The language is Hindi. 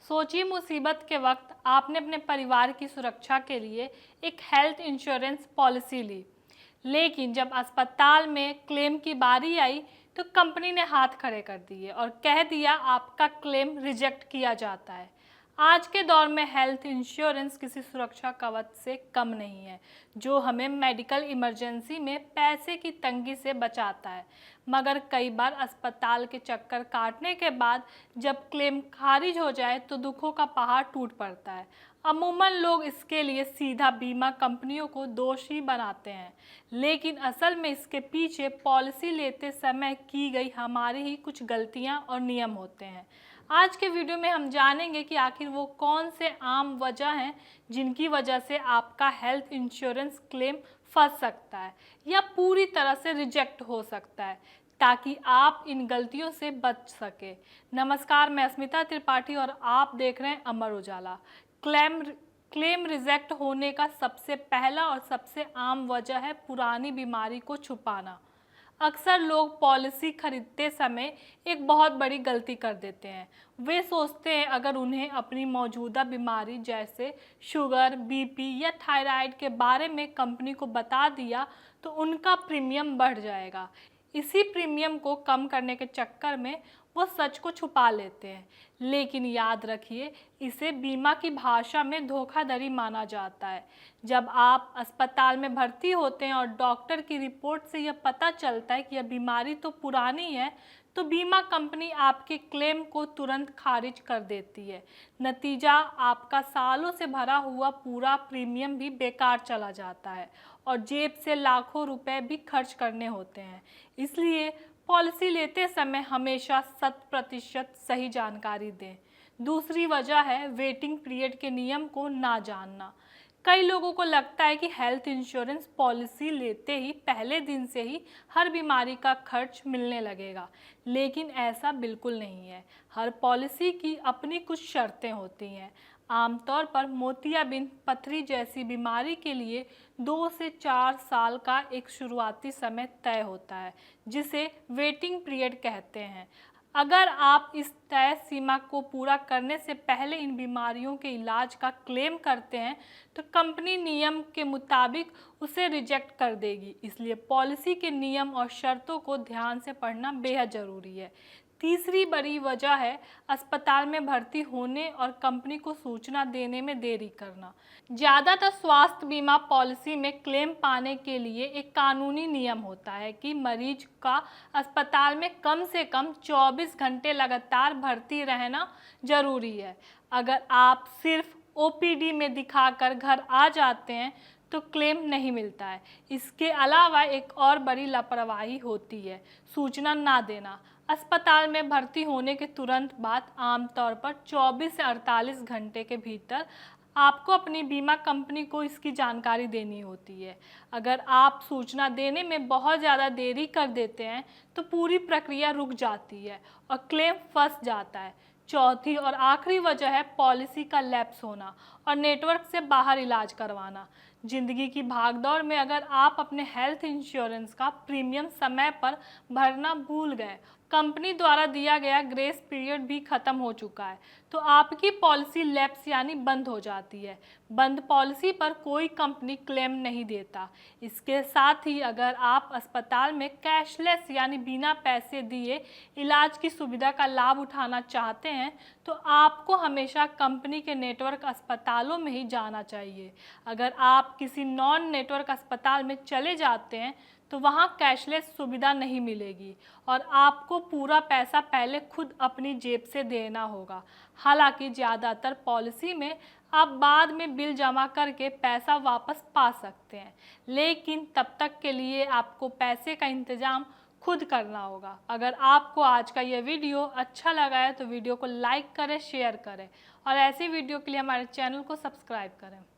सोचिए मुसीबत के वक्त आपने अपने परिवार की सुरक्षा के लिए एक हेल्थ इंश्योरेंस पॉलिसी ली, लेकिन जब अस्पताल में क्लेम की बारी आई तो कंपनी ने हाथ खड़े कर दिए और कह दिया आपका क्लेम रिजेक्ट किया जाता है। आज के दौर में हेल्थ इंश्योरेंस किसी सुरक्षा कवच से कम नहीं है, जो हमें मेडिकल इमरजेंसी में पैसे की तंगी से बचाता है। मगर कई बार अस्पताल के चक्कर काटने के बाद जब क्लेम खारिज हो जाए तो दुखों का पहाड़ टूट पड़ता है। अमूमन लोग इसके लिए सीधा बीमा कंपनियों को दोषी बनाते हैं, लेकिन असल में इसके पीछे पॉलिसी लेते समय की गई हमारी ही कुछ गलतियां और नियम होते हैं। आज के वीडियो में हम जानेंगे कि आखिर वो कौन से आम वजह हैं जिनकी वजह से आपका हेल्थ इंश्योरेंस क्लेम फंस सकता है या पूरी तरह से रिजेक्ट हो सकता है, ताकि आप इन गलतियों से बच सके। नमस्कार, मैं अस्मिता त्रिपाठी और आप देख रहे हैं अमर उजाला। क्लेम रिजेक्ट होने का सबसे पहला और सबसे आम वजह है पुरानी बीमारी को छुपाना। अक्सर लोग पॉलिसी खरीदते समय एक बहुत बड़ी गलती कर देते हैं। वे सोचते हैं अगर उन्हें अपनी मौजूदा बीमारी जैसे शुगर, बीपी या थायराइड के बारे में कंपनी को बता दिया तो उनका प्रीमियम बढ़ जाएगा। इसी प्रीमियम को कम करने के चक्कर में वो सच को छुपा लेते हैं, लेकिन याद रखिए, इसे बीमा की भाषा में धोखाधड़ी माना जाता है। जब आप अस्पताल में भर्ती होते हैं और डॉक्टर की रिपोर्ट से यह पता चलता है कि यह बीमारी तो पुरानी है, तो बीमा कंपनी आपके क्लेम को तुरंत खारिज कर देती है। नतीजा, आपका सालों से भरा हुआ पूरा प्रीमियम भी बेकार चला जाता है और जेब से लाखों रुपए भी खर्च करने होते हैं। इसलिए पॉलिसी लेते समय हमेशा 100% सही जानकारी दें। दूसरी वजह है वेटिंग पीरियड के नियम को ना जानना। कई लोगों को लगता है कि हेल्थ इंश्योरेंस पॉलिसी लेते ही पहले दिन से ही हर बीमारी का खर्च मिलने लगेगा, लेकिन ऐसा बिल्कुल नहीं है। हर पॉलिसी की अपनी कुछ शर्तें होती हैं। आमतौर पर मोतियाबिंद पथरी जैसी बीमारी के लिए 2 से 4 साल का एक शुरुआती समय तय होता है, जिसे वेटिंग पीरियड कहते हैं। अगर आप इस तय सीमा को पूरा करने से पहले इन बीमारियों के इलाज का क्लेम करते हैं तो कंपनी नियम के मुताबिक उसे रिजेक्ट कर देगी। इसलिए पॉलिसी के नियम और शर्तों को ध्यान से पढ़ना बेहद ज़रूरी है। तीसरी बड़ी वजह है अस्पताल में भर्ती होने और कंपनी को सूचना देने में देरी करना। ज़्यादातर स्वास्थ्य बीमा पॉलिसी में क्लेम पाने के लिए एक कानूनी नियम होता है कि मरीज का अस्पताल में कम से कम 24 घंटे लगातार भर्ती रहना जरूरी है। अगर आप सिर्फ ओपीडी में दिखाकर घर आ जाते हैं तो क्लेम नहीं मिलता है। इसके अलावा एक और बड़ी लापरवाही होती है सूचना ना देना। अस्पताल में भर्ती होने के तुरंत बाद आमतौर पर 24 से 48 घंटे के भीतर आपको अपनी बीमा कंपनी को इसकी जानकारी देनी होती है। अगर आप सूचना देने में बहुत ज़्यादा देरी कर देते हैं तो पूरी प्रक्रिया रुक जाती है और क्लेम फंस जाता है। चौथी और आखिरी वजह है पॉलिसी का लैप्स होना और नेटवर्क से बाहर इलाज करवाना। जिंदगी की भागदौड़ में अगर आप अपने हेल्थ इंश्योरेंस का प्रीमियम समय पर भरना भूल गए, कंपनी द्वारा दिया गया ग्रेस पीरियड भी खत्म हो चुका है, तो आपकी पॉलिसी लैप्स यानी बंद हो जाती है। बंद पॉलिसी पर कोई कंपनी क्लेम नहीं देता। इसके साथ ही अगर आप अस्पताल में कैशलेस यानी बिना पैसे दिए इलाज की सुविधा का लाभ उठाना चाहते हैं तो आपको हमेशा कंपनी के नेटवर्क अस्पतालों में ही जाना चाहिए। अगर आप किसी नॉन नेटवर्क अस्पताल में चले जाते हैं तो वहाँ कैशलेस सुविधा नहीं मिलेगी और आपको पूरा पैसा पहले खुद अपनी जेब से देना होगा। हालांकि ज़्यादातर पॉलिसी में आप बाद में बिल जमा करके पैसा वापस पा सकते हैं, लेकिन तब तक के लिए आपको पैसे का इंतज़ाम खुद करना होगा। अगर आपको आज का यह वीडियो अच्छा लगा है तो वीडियो को लाइक करें, शेयर करें और ऐसी वीडियो के लिए हमारे चैनल को सब्सक्राइब करें।